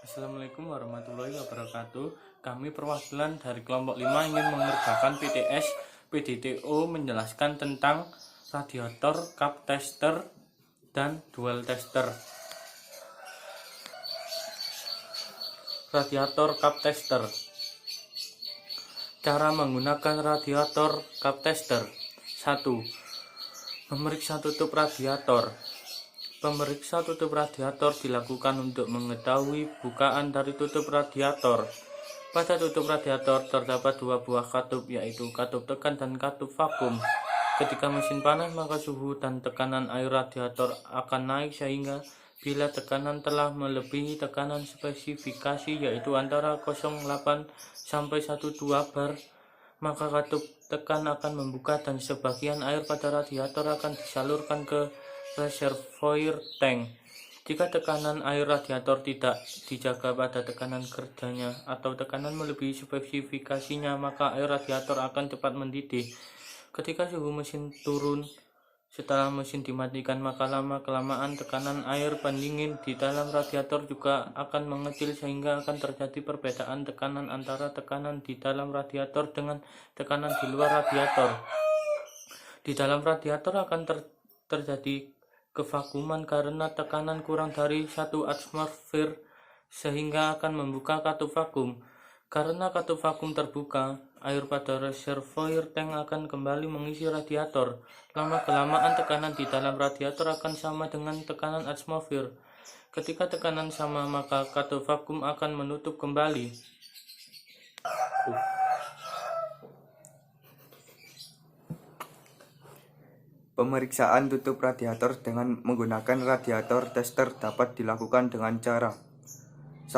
Assalamualaikum warahmatullahi wabarakatuh. Kami perwakilan dari kelompok 5 ingin mengerjakan PTS PDTO menjelaskan tentang radiator, cup tester, dan dual tester. Radiator cup tester. Cara menggunakan radiator cup tester. 1. Memeriksa tutup radiator. Pemeriksa tutup radiator dilakukan untuk mengetahui bukaan dari tutup radiator. Pada tutup radiator terdapat dua buah katup, yaitu katup tekan dan katup vakum. Ketika mesin panas, maka suhu dan tekanan air radiator akan naik sehingga bila tekanan telah melebihi tekanan spesifikasi, yaitu antara 0,8 sampai 1,2 bar, maka katup tekan akan membuka dan sebagian air pada radiator akan disalurkan ke reservoir tank. Jika tekanan air radiator tidak dijaga pada tekanan kerjanya atau tekanan melebihi spesifikasinya, maka air radiator akan cepat mendidih. Ketika suhu mesin turun setelah mesin dimatikan, maka lama-kelamaan tekanan air pendingin di dalam radiator juga akan mengecil sehingga akan terjadi perbedaan tekanan antara tekanan di dalam radiator dengan tekanan di luar radiator. Di dalam radiator akan terjadi kevakuman karena tekanan kurang dari 1 atmosfer sehingga akan membuka katup vakum. Karena katup vakum terbuka, air pada reservoir tank akan kembali mengisi radiator. Lama-kelamaan tekanan di dalam radiator akan sama dengan tekanan atmosfer. Ketika tekanan sama, maka katup vakum akan menutup kembali. Pemeriksaan tutup radiator dengan menggunakan radiator tester dapat dilakukan dengan cara 1.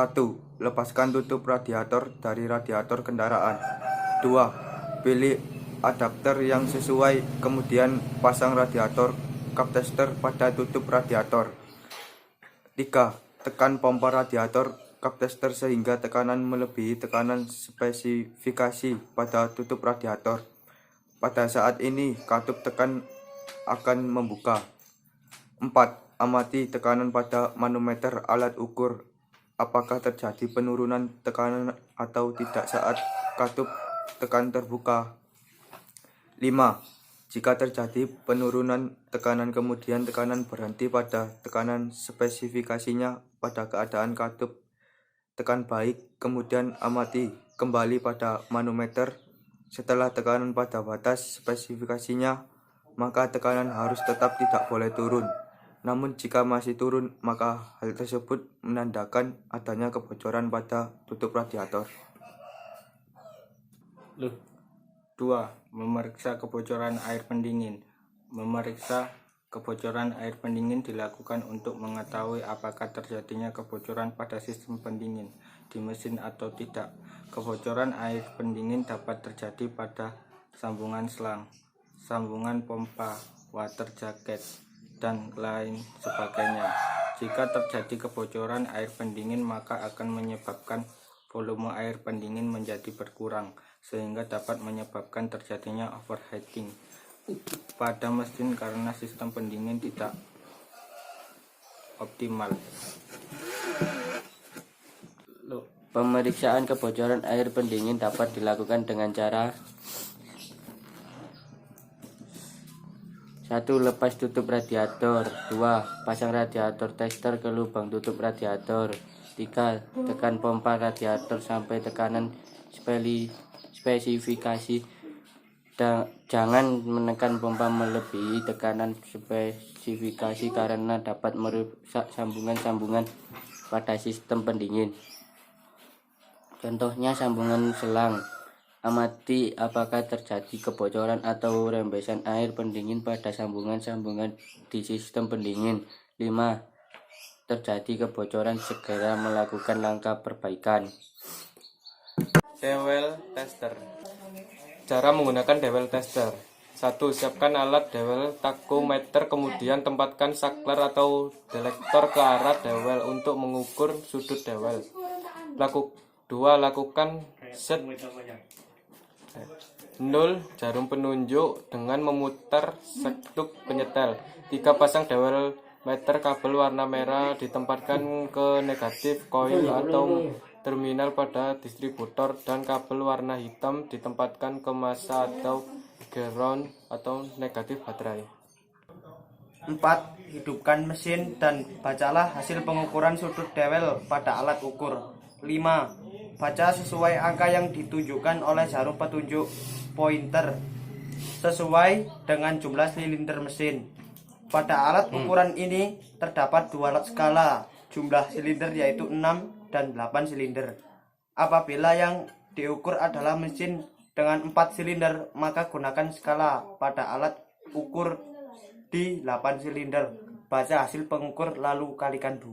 Lepaskan tutup radiator dari radiator kendaraan. 2. Pilih adapter yang sesuai, kemudian pasang radiator cup tester pada tutup radiator. 3. Tekan pompa radiator cup tester sehingga tekanan melebihi tekanan spesifikasi pada tutup radiator. Pada saat ini, katup tekan akan membuka. 4. Amati tekanan pada manometer alat ukur apakah terjadi penurunan tekanan atau tidak saat katup tekan terbuka. 5. Jika terjadi penurunan tekanan kemudian tekanan berhenti pada tekanan spesifikasinya pada keadaan katup tekan baik, kemudian amati kembali pada manometer setelah tekanan pada batas spesifikasinya, maka tekanan harus tetap tidak boleh turun. Namun jika masih turun, maka hal tersebut menandakan adanya kebocoran pada tutup radiator. 2. Memeriksa kebocoran air pendingin. Memeriksa kebocoran air pendingin dilakukan untuk mengetahui apakah terjadinya kebocoran pada sistem pendingin di mesin atau tidak. Kebocoran air pendingin dapat terjadi pada sambungan selang, sambungan pompa, water jacket, dan lain sebagainya. Jika terjadi kebocoran air pendingin, maka akan menyebabkan volume air pendingin menjadi berkurang, sehingga dapat menyebabkan terjadinya overheating pada mesin karena sistem pendingin tidak optimal. Pemeriksaan kebocoran air pendingin dapat dilakukan dengan cara 1. Lepas tutup radiator. 2. Pasang radiator tester ke lubang tutup radiator. 3. Tekan pompa radiator sampai tekanan spesifikasi. Jangan menekan pompa melebihi tekanan spesifikasi karena dapat merusak sambungan-sambungan pada sistem pendingin. Contohnya sambungan selang. Amati apakah terjadi kebocoran atau rembesan air pendingin pada sambungan-sambungan di sistem pendingin. 5. Terjadi kebocoran, segera melakukan langkah perbaikan. Dewel tester. Cara menggunakan dewel tester. 1. Siapkan alat dewel tachometer, kemudian tempatkan saklar atau delektor ke arah dewel untuk mengukur sudut dewel. 2. Lakukan set 0 jarum penunjuk dengan memutar sektuk penyetel. 3. Pasang dewel meter kabel warna merah ditempatkan ke negatif koil atau terminal pada distributor, dan kabel warna hitam ditempatkan ke massa atau ground atau negatif baterai. 4. Hidupkan mesin dan bacalah hasil pengukuran sudut dewel pada alat ukur. 5. Baca sesuai angka yang ditunjukkan oleh jarum petunjuk pointer sesuai dengan jumlah silinder mesin. Pada alat ukuran ini terdapat dua alat skala jumlah silinder, yaitu 6 dan 8 silinder. Apabila yang diukur adalah mesin dengan 4 silinder, maka gunakan skala pada alat ukur di 8 silinder. Baca hasil pengukur lalu kalikan 2.